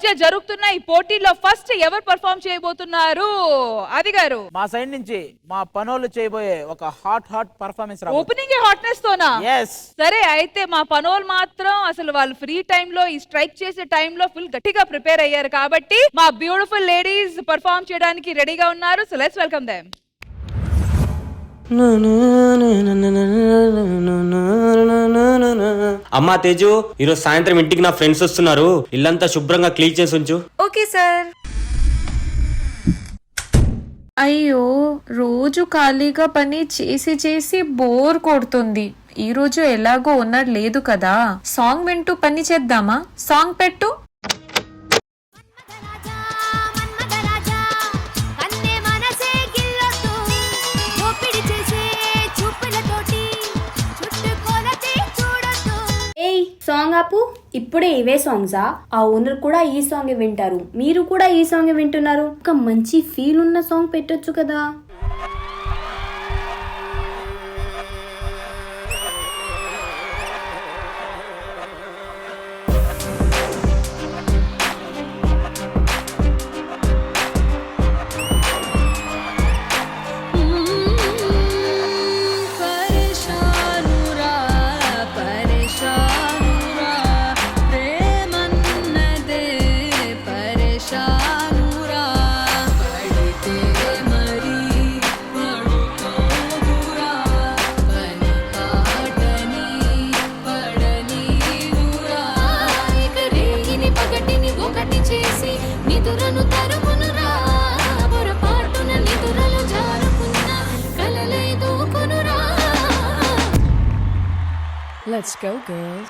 మధ్య జరుగుతున్న ఈ పోటీలో ఫస్ట్ ఎవరు పర్ఫామ్ చేయబోతున్నారు? అది గారు మా సైడ్ నుంచి మా పనోళ్ళు చేయబోయే ఒక హాట్ పర్ఫార్మెన్స్. ఓపెనింగ్ హాట్నెస్ తోనా? yes. సరే అయితే మా పనోళ్ళు మాత్రం అసలు వాళ్ళు ఫ్రీ టైమ్ లో ఈ స్ట్రైక్ చేసే టైం లో ఫుల్ గట్టిగా ప్రిపేర్ అయ్యారు కాబట్టి మా బ్యూటిఫుల్ లేడీస్ పర్ఫామ్ చేయడానికి రెడీగా ఉన్నారు. So let's welcome them. అమ్మా తేజు, ఈరోజు సాయంత్రం ఇంటికి నా ఫ్రెండ్స్ వస్తున్నారు. ఇల్లంతా శుభ్రంగా క్లీన్ చేసి ఉంచు. Okay sir. అయ్యో, రోజు ఖాళీగా పని చేసి చేసి బోర్ కొడుతుంది. ఈ రోజు ఎలాగో ఓనర్ లేదు కదా, సాంగ్ వింటూ పని చేద్దామా? సాంగ్ పెట్టు. సాంగ్ ఆపు. ఇప్పుడే ఇవే సాంగ్సా? ఆ ఓనర్ కూడా ఈ సాంగ్ వింటారు, మీరు కూడా ఈ సాంగ్ వింటున్నారు. ఒక మంచి ఫీల్ ఉన్న సాంగ్ పెట్టొచ్చు కదా. Let's go, girls.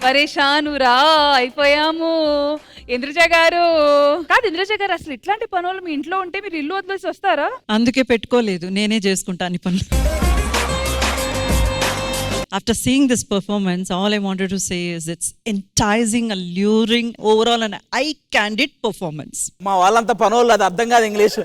పరేషానురా అయిపోయాము. ఇంద్రజ గారు కాదు, ఇంద్రజ గారు అసలు ఇట్లాంటి పనులు మీ ఇంట్లో ఉంటే మీరు ఇల్లు వదిలేసి వస్తారా? అందుకే పెట్టుకోలేదు, నేనే చేసుకుంటాను ఈ పనులు. After seeing this performance, all I wanted to say is it's enticing, alluring, overall an eye-candid performance. మా వాళ్ళంతా పనోళ్ళు, అది అర్థం కాదు ఇంగ్లీష్.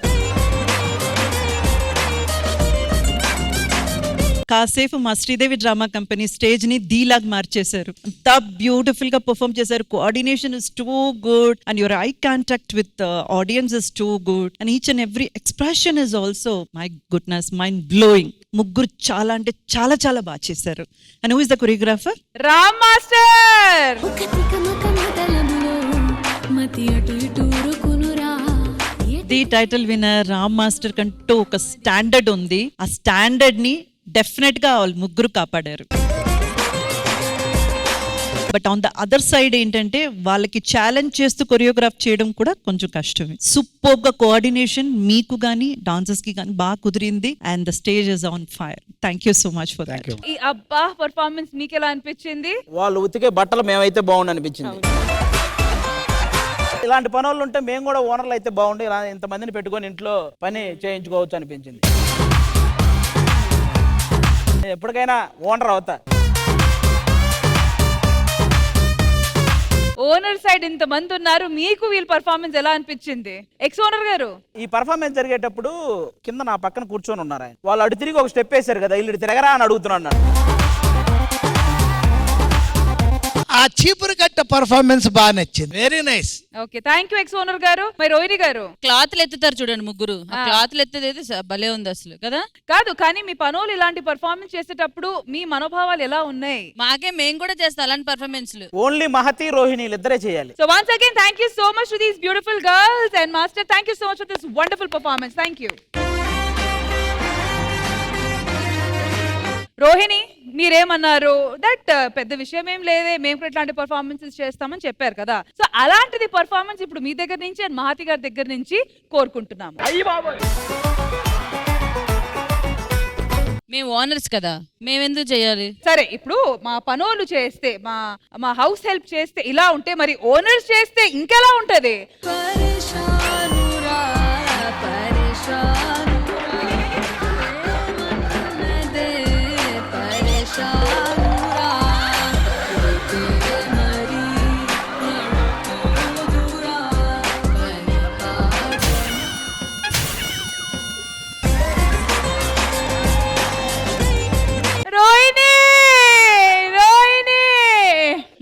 కాసేపు మా శ్రీదేవి డ్రామా కంపెనీ స్టేజ్ ని దీలాగ్ మార్చేశారు. అంత బ్యూటిఫుల్ గా పర్ఫామ్ చేశారు. Coordination is too good and your eye contact with audience is too good and each and every expression is also my goodness mind blowing. ముగ్గురు చాలా అంటే చాలా చాలా బాగా చేశారు. And who is the choreographer? Ram master. The title winner Ram master కంటూ ఒక standard ఉంది. ఆ స్టాండర్డ్ ని డెఫినెట్ గా వాళ్ళు ముగ్గురు కాపాడారు. But on the other side ఏంటంటే వాళ్ళకి ఛాలెంజ్ చేస్తూ కొరియోగ్రాఫ్ చేయడం కూడా కొంచెం కష్టమే. సూపర్ గా కోఆర్డినేషన్ మీకు గానీ డాన్సర్స్ కి గానీ బాగా కుదిరింది and the stage is on fire. Thank you so much for that. ఈ అబ్బా పర్ఫార్మెన్స్ మీకు ఎలా అనిపించింది? వాళ్ళు ఉతికే బట్టలు మేమైతే బాగుండు అనిపించింది. ఇలాంటి పనులు ఉంటే మేము కూడా ఓనర్లు అయితే బాగుండు, ఇలా ఇంతమందిని పెట్టుకొని ఇంట్లో పని చేయించుకోవచ్చు అనిపించింది. ఎప్పటికైనా ఓనర్ అవుతా. ఓనర్ సైడ్ ఇంత మంది ఉన్నారు, మీకు వీళ్ళ పర్ఫార్మెన్స్ ఎలా అనిపించింది? ఎక్స్ ఓనర్ గారు, ఈ పర్ఫార్మెన్స్ జరిగేటప్పుడు కింద నా పక్కన కూర్చొని ఉన్నారు ఆయన. వాళ్ళు అటు తిరిగి ఒక స్టెప్ వేశారు కదా, ఇల్లు తిరగరా అని అడుగుతున్నాడు. ఆ చీపురు కట్ట పర్ఫార్మెన్స్ బాగా నచ్చింది. Very nice. Okay, thank U X owner గారు. మరి రోహిణి గారు, క్లాత్లు ఎత్తుతారు చూడండి ముగ్గురు, క్లాత్లు ఎత్తేది భలే ఉంది అసలు కదా. కాదు కానీ మీ పనులు ఇలాంటి పర్ఫార్మెన్స్ చేసేటప్పుడు మీ మనోభావాలు ఎలా ఉన్నాయి? మేము కూడా చేస్తాం అలాంటి పర్ఫార్మెన్స్లు. ఓన్లీ మహతి, రోహిణి ఇద్దరే చేయాలి. So once again, thank you so much to these beautiful girls and master. Thank you so much for this wonderful performance. Thank you. Rohini, మీరేమన్నారు? దట్ పెద్ద విషయం ఏం లేదే, మేము కూడా ఇట్లాంటి పర్ఫార్మెన్సెస్ చేస్తామని చెప్పారు కదా. సో అలాంటిది పర్ఫార్మెన్స్ ఇప్పుడు మీ దగ్గర నుంచి అండ్ మహతి గారి దగ్గర నుంచి కోరుకుంటున్నాము. మేము ఓనర్స్ కదా, మేమెందుకు చేయాలి? సరే, ఇప్పుడు మా పనులు చేస్తే, మా హౌస్ హెల్ప్ చేస్తే ఇలా ఉంటే, మరి ఓనర్స్ చేస్తే ఇంకెలా ఉంటది?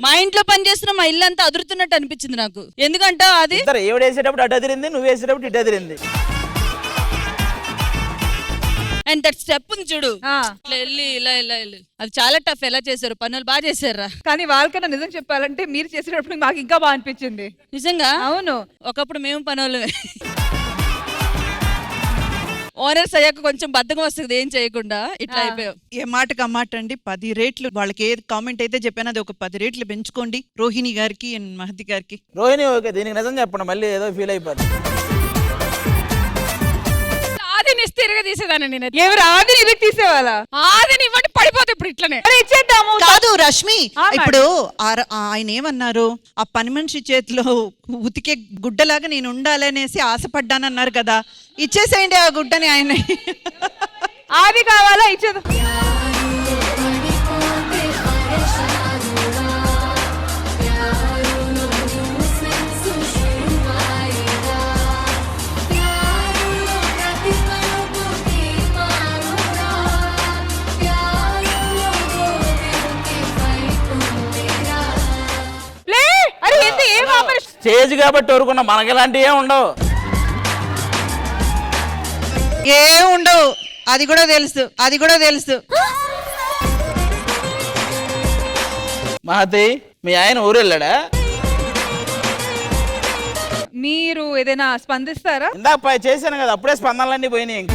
మా ఇంట్లో పని చేస్తున్న మా ఇల్లు అంతా అదురుతున్నట్టు అనిపించింది నాకు. ఎందుకంటే అది ఏవిడ వేసేటప్పుడు అటు అదిరింది, నువ్వు వేసేటప్పుడు ఇటు అదిరింది. అండ్ దట్ స్టెప్ ఉంది చూడు, ఇట్లా వెళ్ళి ఇలా ఇలా వెళ్ళి, అది చాలా టఫ్. ఎలా చేశారు పనులు? బాగా చేశారా? కానీ వాళ్ళకన్నా నిజం చెప్పాలంటే మీరు చేసేటప్పుడు మాకు ఇంకా బాగా అనిపించింది. నిజంగా? అవును, ఒకప్పుడు మేము పనులు ఓనర్స్ అయ్యాక కొంచెం బద్దకం వస్తుంది, ఏం చేయకుండా ఇట్లా అయిపోయాం. ఏ మాటకు అమ్మాట అండి, 10 రేట్లు వాళ్ళకి ఏది కామెంట్ అయితే చెప్పాను అది ఒక 10 రేట్లు పెంచుకోండి రోహిణి గారికి అండ్ మహతి గారికి. రోహిణి ఓకే, దీనికి నిజం చెప్పండి, మళ్ళీ ఏదో ఫీల్ అయిపోతుంది. ఆదిని తిరగ తీసేదాన్ని నేను. ఎవరు ఆదిని ఇరికి తీసేవాళ్ళ? ఆదిని ఇవ్వండి, పడిపోతే ఇప్పుడు ఇట్లనే ఇచ్చేద్దాము. కాదు రష్మి, ఇప్పుడు ఆయన ఏమన్నారు, ఆ పని మనిషి చేతిలో ఉతికే గుడ్డలాగా నేను ఉండాలనేసి ఆశపడ్డానన్నారు కదా, ఇచ్చేసేయండి ఆ గుడ్డని ఆయన. ఆది కావాలా? ఇచ్చేది. స్టేజ్ కాబట్టి ఊరుకున్నా, మనకి ఇలాంటివి ఏం ఉండవు. ఏం ఉండవు, అది కూడా తెలుసు, అది కూడా తెలుసు. మహతి, మీ ఆయన ఊరు వెళ్ళాడా? మీరు ఏదైనా స్పందిస్తారా? ఇందాక చేశాను కదా, అప్పుడే స్పందనలన్నీ పోయినాయి.